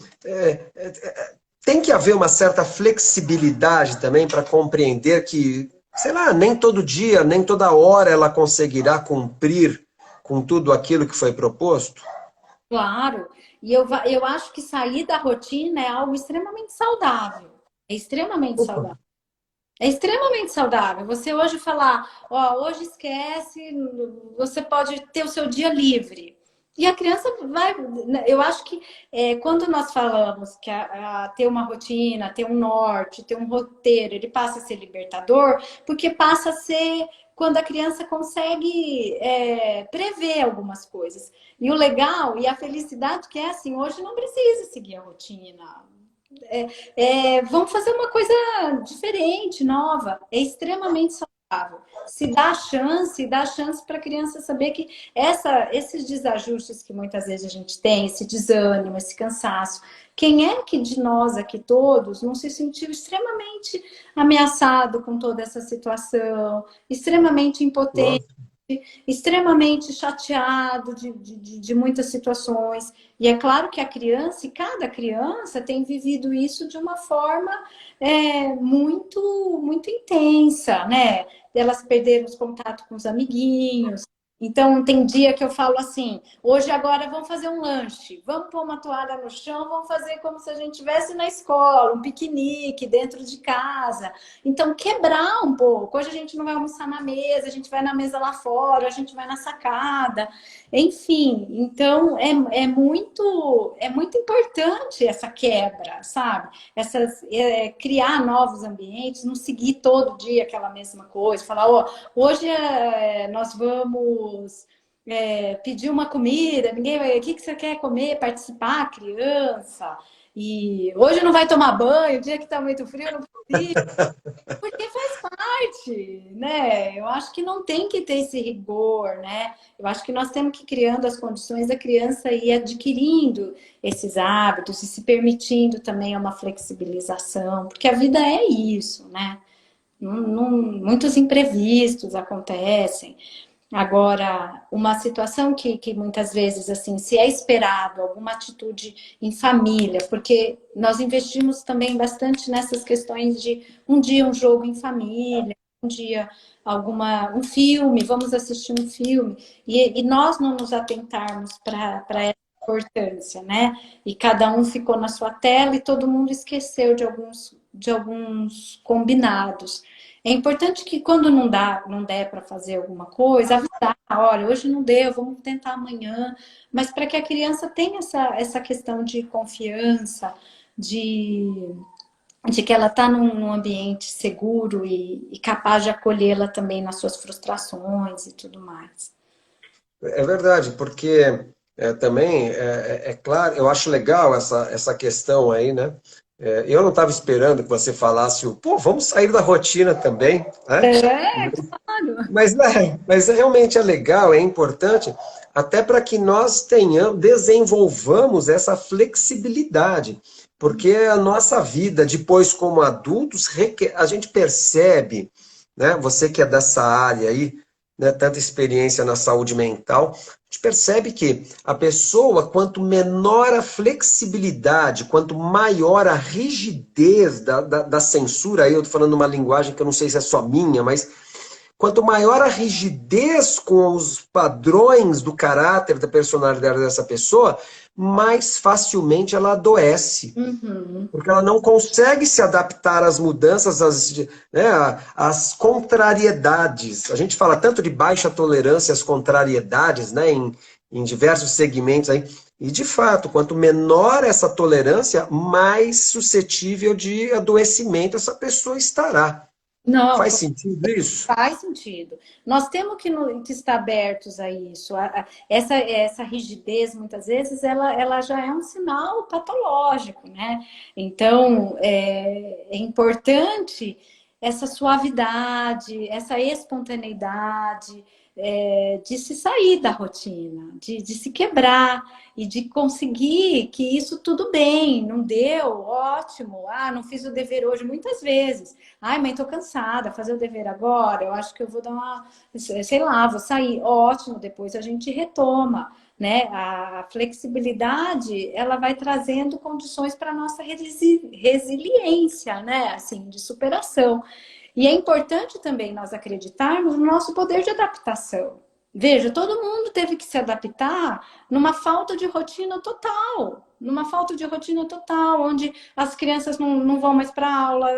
tem que haver uma certa flexibilidade também para compreender que, sei lá, nem todo dia, nem toda hora ela conseguirá cumprir com tudo aquilo que foi proposto. claro. E eu acho que sair da rotina é algo extremamente saudável. É extremamente Opa, saudável. É extremamente saudável. Você hoje falar, ó, hoje esquece, você pode ter o seu dia livre. E a criança vai. Eu acho que quando nós falamos que ter uma rotina, ter um norte, ter um roteiro, ele passa a ser libertador, porque passa a ser quando a criança consegue prever algumas coisas. E o legal e a felicidade que é assim, hoje não precisa seguir a rotina. Vamos fazer uma coisa diferente, nova. É extremamente saudável. Se dá chance para a criança saber que esses desajustes que muitas vezes a gente tem, esse desânimo, esse cansaço, quem é que de nós aqui todos não se sentiu extremamente ameaçado com toda essa situação, extremamente impotente? nossa, Extremamente chateado de muitas situações. E é claro que a criança, e cada criança, tem vivido isso de uma forma muito intensa, né? Elas perderam os contatos com os amiguinhos. Então, tem dia que eu falo assim: hoje, agora, vamos fazer um lanche, vamos pôr uma toalha no chão, vamos fazer como se a gente estivesse na escola, um piquenique dentro de casa. Então, quebrar um pouco. Hoje a gente não vai almoçar na mesa, a gente vai na mesa lá fora, a gente vai na sacada. Enfim, então é muito importante essa quebra, sabe? Criar novos ambientes, não seguir todo dia aquela mesma coisa, falar, ó, hoje nós vamos pedir uma comida, ninguém vai, o que você quer comer? Participar, criança. E hoje não vai tomar banho, o dia que tá muito frio, não precisa. Porque faz parte, né? Eu acho que não tem que ter esse rigor, né? Eu acho que nós temos que ir criando as condições da criança ir adquirindo esses hábitos e se permitindo também uma flexibilização, porque a vida é isso, né? Muitos imprevistos acontecem. Agora, uma situação que muitas vezes, assim, se é esperado alguma atitude em família, porque nós investimos também bastante nessas questões de um dia um jogo em família, um dia um filme, vamos assistir um filme, e nós não nos atentarmos para essa importância, né? E cada um ficou na sua tela e todo mundo esqueceu de alguns combinados. É importante que quando não der para fazer alguma coisa, avisar, olha, hoje não deu, vamos tentar amanhã, mas para que a criança tenha essa questão de confiança, de, de que ela está num ambiente seguro e capaz de acolhê-la também nas suas frustrações e tudo mais. é verdade, porque também, claro, eu acho legal essa questão aí, né? Eu não estava esperando que você falasse, pô, vamos sair da rotina também, né? É, claro. Mas realmente é legal, é importante, até para que nós desenvolvamos essa flexibilidade, porque a nossa vida, depois como adultos, a gente percebe, né? Você que é dessa área aí, né, tanta experiência na saúde mental, a gente percebe que a pessoa, quanto menor a flexibilidade, quanto maior a rigidez da censura, aí eu estou falando uma linguagem que eu não sei se é só minha, mas quanto maior a rigidez com os padrões do caráter, da personalidade dessa pessoa, mais facilmente ela adoece. Uhum. Porque ela não consegue se adaptar às mudanças, né, às contrariedades. A gente fala tanto de baixa tolerância às contrariedades, né, em diversos segmentos aí. E, de fato, quanto menor essa tolerância, mais suscetível de adoecimento essa pessoa estará. Não, Faz sentido isso? faz sentido. Nós temos que estar abertos a isso. Essa rigidez, muitas vezes, ela já é um sinal patológico, né? Então, é importante essa suavidade, essa espontaneidade, de se sair da rotina, de se quebrar e de conseguir que isso tudo bem, não deu, ótimo, não fiz o dever hoje, muitas vezes. Ai, mãe, tô cansada, fazer o dever agora, eu acho que eu vou dar uma, sei lá, vou sair. Ótimo, depois a gente retoma, né? A flexibilidade, ela vai trazendo condições para nossa resiliência, né? Assim, de superação. E é importante também nós acreditarmos no nosso poder de adaptação. Veja, todo mundo teve que se adaptar numa falta de rotina total. Numa falta de rotina total, onde as crianças não vão mais para aula,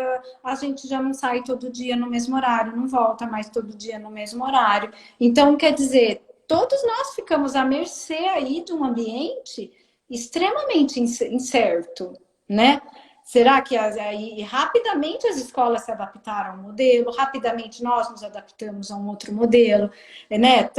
a gente já não sai todo dia no mesmo horário, não volta mais todo dia no mesmo horário. Então, quer dizer, todos nós ficamos à mercê aí de um ambiente extremamente incerto, né? Será que aí rapidamente as escolas se adaptaram ao modelo, rapidamente nós nos adaptamos a um outro modelo, né?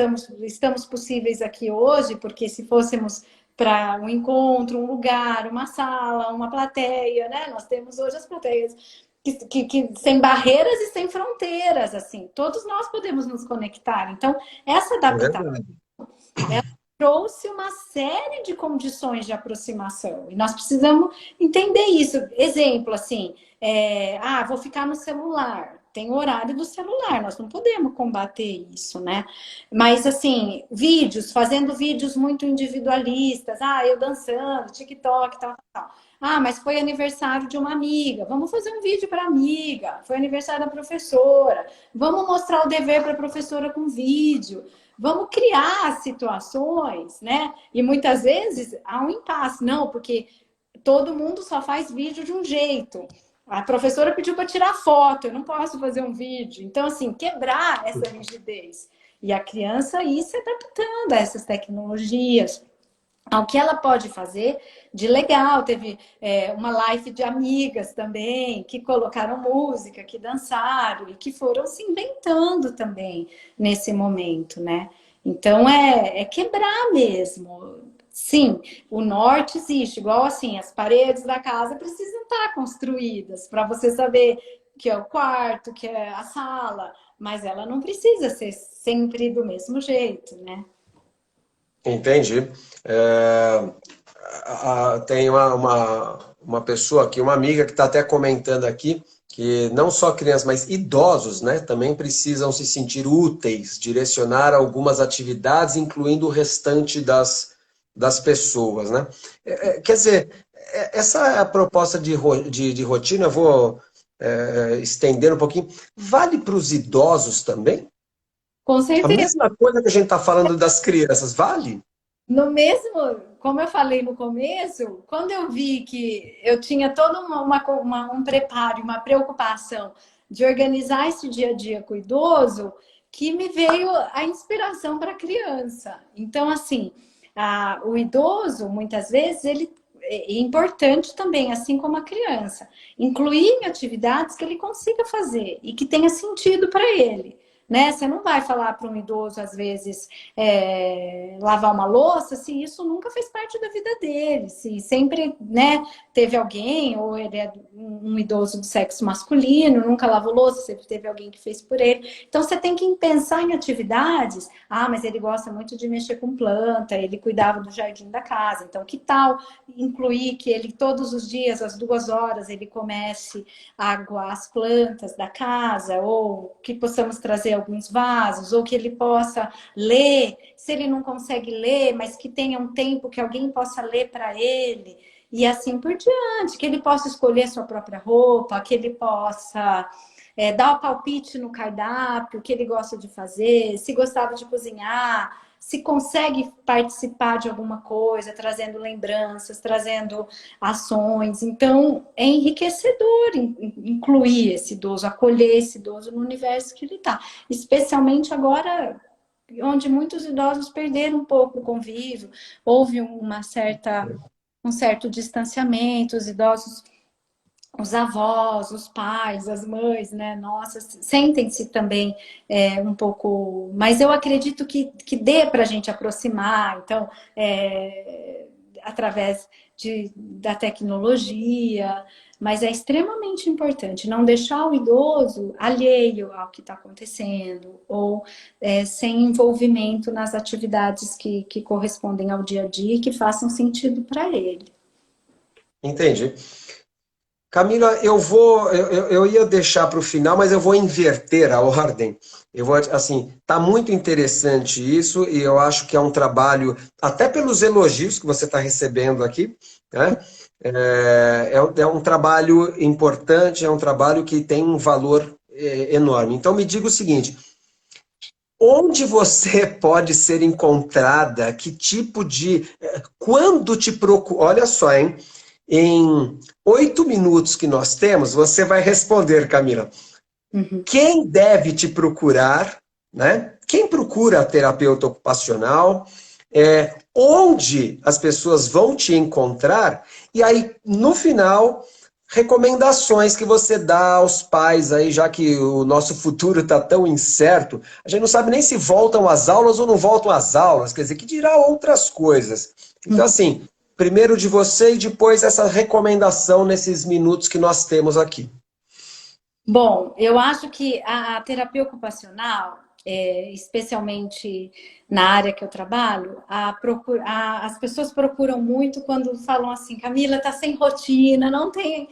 Estamos possíveis aqui hoje, porque se fôssemos para um encontro, um lugar, uma sala, uma plateia, né? Nós temos hoje as plateias que sem barreiras e sem fronteiras, assim, todos nós podemos nos conectar. Então, essa É adaptação verdade. trouxe uma série de condições de aproximação. E nós precisamos entender isso. Exemplo, assim, vou ficar no celular. Tem o horário do celular, nós não podemos combater isso, né? Mas, assim, fazendo vídeos muito individualistas. Eu dançando, TikTok, tal, tal. Mas foi aniversário de uma amiga. Vamos fazer um vídeo para amiga. Foi aniversário da professora. Vamos mostrar o dever para a professora com vídeo. Vamos criar situações, né? E muitas vezes há um impasse. Não, porque todo mundo só faz vídeo de um jeito. A professora pediu para tirar foto, eu não posso fazer um vídeo. Então, assim, quebrar essa rigidez. E a criança ir se adaptando a essas tecnologias, ao que ela pode fazer de legal. Teve uma live de amigas também, que colocaram música, que dançaram e que foram se inventando também nesse momento, né? Então, é quebrar mesmo. Sim, o norte existe, igual assim, as paredes da casa precisam estar construídas para você saber que é o quarto, que é a sala, mas ela não precisa ser sempre do mesmo jeito, né? Entendi. É, tem uma pessoa aqui, uma amiga que está até comentando aqui que não só crianças, mas idosos, né, também precisam se sentir úteis, direcionar algumas atividades, incluindo o restante das pessoas, né? Quer dizer, essa é a proposta de rotina, eu vou estender um pouquinho, vale para os idosos também? Com A certeza. mesma coisa que a gente está falando das crianças, vale? No mesmo, como eu falei no começo, quando eu vi que eu tinha todo um preparo, uma preocupação de organizar esse dia a dia com o idoso, que me veio a inspiração para a criança. Então, assim, o idoso, muitas vezes, ele é importante também, assim como a criança, incluir em atividades que ele consiga fazer e que tenha sentido para ele. né? Você não vai falar para um idoso, às vezes, lavar uma louça, se isso nunca fez parte da vida dele, se sempre, né, teve alguém, ou ele é um idoso do sexo masculino, nunca lavou louça, sempre teve alguém que fez por ele. Então, você tem que pensar em atividades. Ah, mas ele gosta muito de mexer com planta, ele cuidava do jardim da casa. Então, que tal incluir que ele, todos os dias, às 2 horas, ele comece a aguar as plantas da casa, ou que possamos trazer alguns vasos, ou que ele possa ler, se ele não consegue ler, mas que tenha um tempo que alguém possa ler para ele, e assim por diante, que ele possa escolher sua própria roupa, que ele possa dar o palpite no cardápio, o que ele gosta de fazer, se gostava de cozinhar, se consegue participar de alguma coisa, trazendo lembranças, trazendo ações. Então, é enriquecedor incluir esse idoso, acolher esse idoso no universo que ele está. Especialmente agora, onde muitos idosos perderam um pouco o convívio, houve um certo distanciamento, os idosos, os avós, os pais, as mães, né? Nossa, sentem-se também um pouco... Mas eu acredito que dê para a gente aproximar, então, através da tecnologia, mas é extremamente importante não deixar o idoso alheio ao que está acontecendo, ou sem envolvimento nas atividades que correspondem ao dia a dia e que façam sentido para ele. Entendi. Camila, eu ia deixar para o final, mas eu vou inverter a ordem. Eu vou, assim, tá muito interessante isso e eu acho que é um trabalho, até pelos elogios que você está recebendo aqui, né? É um trabalho importante, é um trabalho que tem um valor enorme. Então me diga o seguinte, onde você pode ser encontrada? Que tipo de... Quando te procura... Olha só, hein? Em 8 minutos que nós temos, você vai responder, Camila. Uhum. Quem deve te procurar, né? Quem procura a terapeuta ocupacional, onde as pessoas vão te encontrar, e aí, no final, recomendações que você dá aos pais aí, já que o nosso futuro está tão incerto, a gente não sabe nem se voltam às aulas ou não voltam às aulas, quer dizer, que dirá outras coisas. Então, assim, primeiro de você e depois essa recomendação nesses minutos que nós temos aqui. Bom, eu acho que a terapia ocupacional, especialmente na área que eu trabalho, as pessoas procuram muito quando falam assim, Camila, tá sem rotina, não tem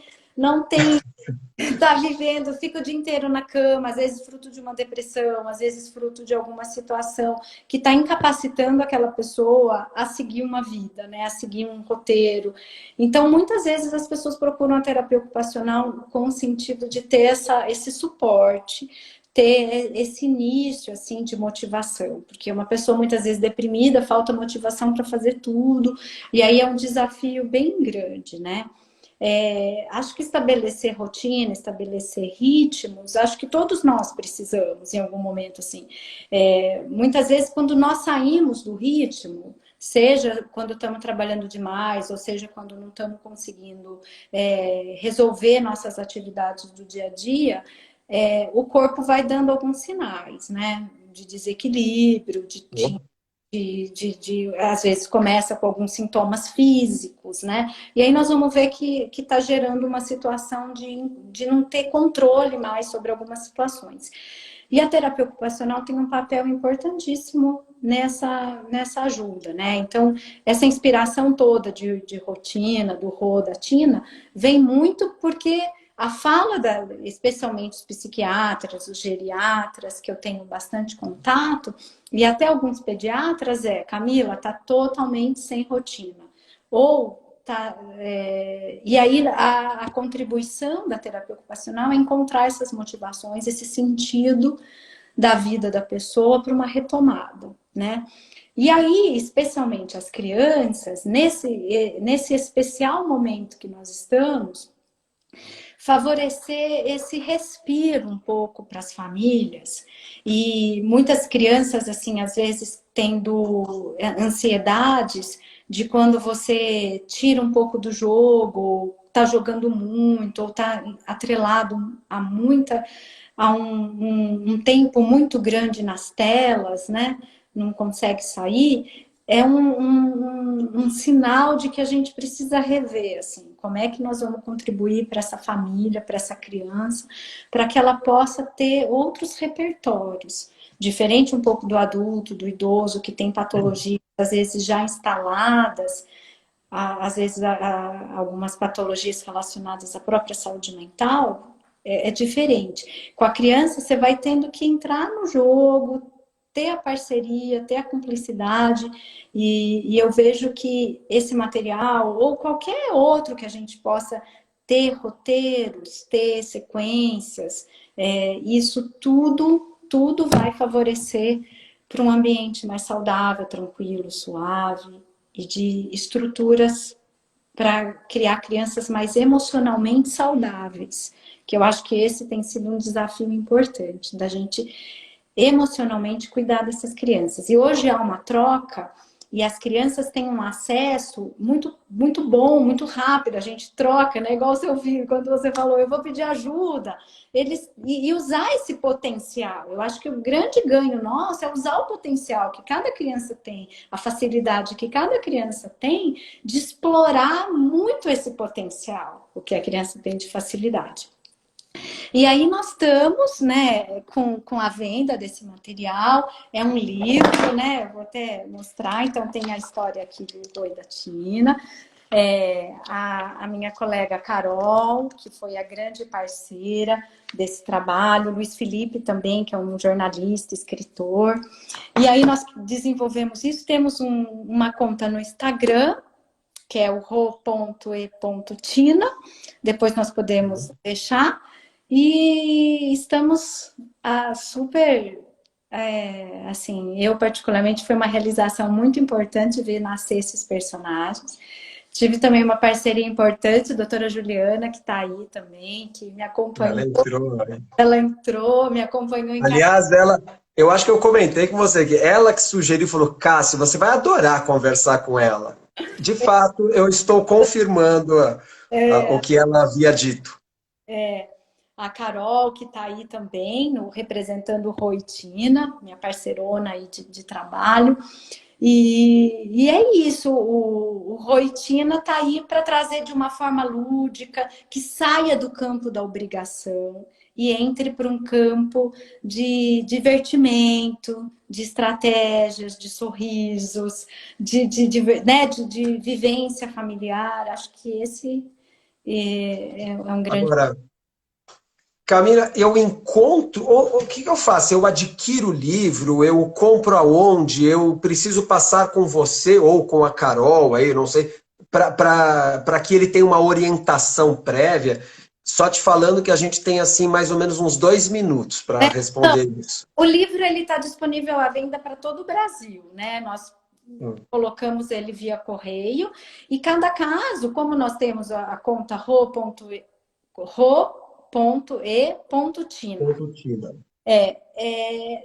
tá vivendo, fica o dia inteiro na cama, às vezes fruto de uma depressão, às vezes fruto de alguma situação que está incapacitando aquela pessoa a seguir uma vida, né? A seguir um roteiro. Então, muitas vezes as pessoas procuram a terapia ocupacional com o sentido de ter esse suporte, ter esse início assim de motivação, porque uma pessoa muitas vezes deprimida, falta motivação para fazer tudo, e aí é um desafio bem grande, né? Acho que estabelecer rotina, estabelecer ritmos, acho que todos nós precisamos em algum momento, assim. Muitas vezes, quando nós saímos do ritmo, seja quando estamos trabalhando demais, ou seja quando não estamos conseguindo resolver nossas atividades do dia a dia, o corpo vai dando alguns sinais, né? De desequilíbrio, às vezes começa com alguns sintomas físicos, né? E aí nós vamos ver que está gerando uma situação de não ter controle mais sobre algumas situações. E a terapia ocupacional tem um papel importantíssimo nessa ajuda, né? Então, essa inspiração toda de rotina, do Rô, da Tina, vem muito porque a fala, especialmente os psiquiatras, os geriatras, que eu tenho bastante contato, e até alguns pediatras, Camila, tá totalmente sem rotina. Ou tá, e aí a contribuição da terapia ocupacional é encontrar essas motivações, esse sentido da vida da pessoa para uma retomada, né? E aí, especialmente as crianças, nesse especial momento que nós estamos, favorecer esse respiro um pouco para as famílias. E muitas crianças, assim, às vezes tendo ansiedades de quando você tira um pouco do jogo, tá jogando muito, ou tá atrelado a um tempo muito grande nas telas, né? Não consegue sair, é um sinal de que a gente precisa rever, assim, como é que nós vamos contribuir para essa família, para essa criança, para que ela possa ter outros repertórios, diferente um pouco do adulto, do idoso, que tem patologias, às vezes, já instaladas, às vezes algumas patologias relacionadas à própria saúde mental, é diferente. Com a criança, você vai tendo que entrar no jogo, ter a parceria, ter a cumplicidade, e eu vejo que esse material, ou qualquer outro que a gente possa ter roteiros, ter sequências, isso tudo vai favorecer para um ambiente mais saudável, tranquilo, suave, e de estruturas para criar crianças mais emocionalmente saudáveis, que eu acho que esse tem sido um desafio importante, da gente emocionalmente cuidar dessas crianças. E hoje há uma troca e as crianças têm um acesso muito, muito bom, muito rápido, a gente troca, né? Igual o seu filho, quando você falou, eu vou pedir ajuda, e usar esse potencial. Eu acho que o grande ganho nosso é usar o potencial que cada criança tem, a facilidade que cada criança tem de explorar muito esse potencial, o que a criança tem de facilidade. E aí nós estamos, né, com a venda desse material, é um livro, né, vou até mostrar, então tem a história aqui do Oi da Tina, a minha colega Carol, que foi a grande parceira desse trabalho, Luiz Felipe também, que é um jornalista, escritor, e aí nós desenvolvemos isso, temos uma conta no Instagram, que é o ro.e.tina, depois nós podemos deixar, e estamos super, assim, eu particularmente, foi uma realização muito importante ver nascer esses personagens. Tive também uma parceria importante, a doutora Juliana, que está aí também, que me acompanhou. Ela entrou, me acompanhou em Aliás, eu acho que eu comentei com você que ela que sugeriu, falou, Cássio, você vai adorar conversar com ela. De fato, eu estou confirmando o que ela havia dito. A Carol, que está aí também, representando o Roitina, minha parceirona aí de trabalho. E é isso, o Roitina está aí para trazer de uma forma lúdica, que saia do campo da obrigação e entre para um campo de divertimento, de estratégias, de sorrisos, de vivência familiar. Acho que esse é um grande... Agora, Camila, eu encontro... O que eu faço? Eu adquiro o livro? Eu compro aonde? Eu preciso passar com você ou com a Carol, aí, não sei, para que ele tenha uma orientação prévia? Só te falando que a gente tem, assim, mais ou menos uns 2 minutos para responder isso. O livro está disponível à venda para todo o Brasil, né? Nós colocamos ele via correio, e cada caso, como nós temos a conta ro.e.tina,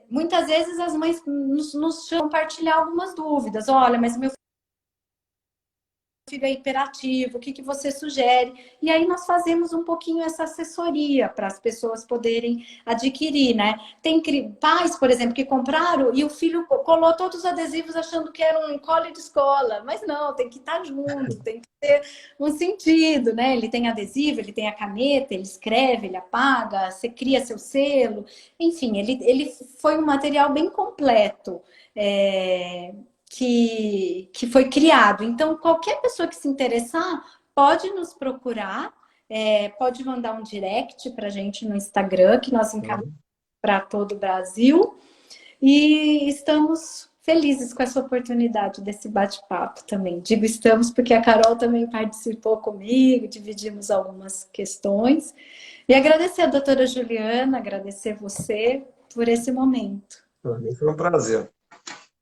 muitas vezes as mães nos chamam para compartilhar algumas dúvidas. Olha, mas meu filho é hiperativo, o que você sugere? E aí nós fazemos um pouquinho essa assessoria para as pessoas poderem adquirir, né? Tem pais, por exemplo, que compraram e o filho colou todos os adesivos achando que era um cole de escola, mas não, tem que estar junto, tem que ter um sentido, né? Ele tem adesivo, ele tem a caneta, ele escreve, ele apaga, você cria seu selo, enfim, ele foi um material bem completo. Que foi criado. Então, qualquer pessoa que se interessar pode nos procurar, pode mandar um direct para a gente no Instagram, que nós encaminhamos para todo o Brasil. E estamos felizes com essa oportunidade desse bate-papo também. Digo estamos porque a Carol também participou comigo, dividimos algumas questões. E agradecer a doutora Juliana, agradecer você por esse momento. Para mim foi um prazer.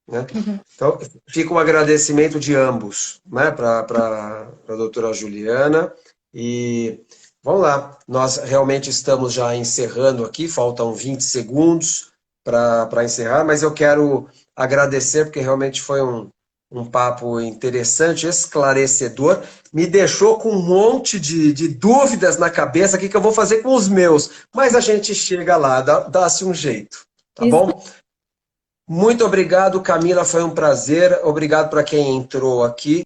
Né? Então, fica um agradecimento de ambos, né? Para a doutora Juliana. E vamos lá, nós realmente estamos já encerrando aqui, faltam 20 segundos para encerrar, mas eu quero agradecer, porque realmente foi um papo interessante, esclarecedor. Me deixou com um monte de dúvidas na cabeça, o que eu vou fazer com os meus. Mas a gente chega lá, dá-se um jeito, tá Isso. bom? Muito obrigado, Camila, foi um prazer. Obrigado para quem entrou aqui.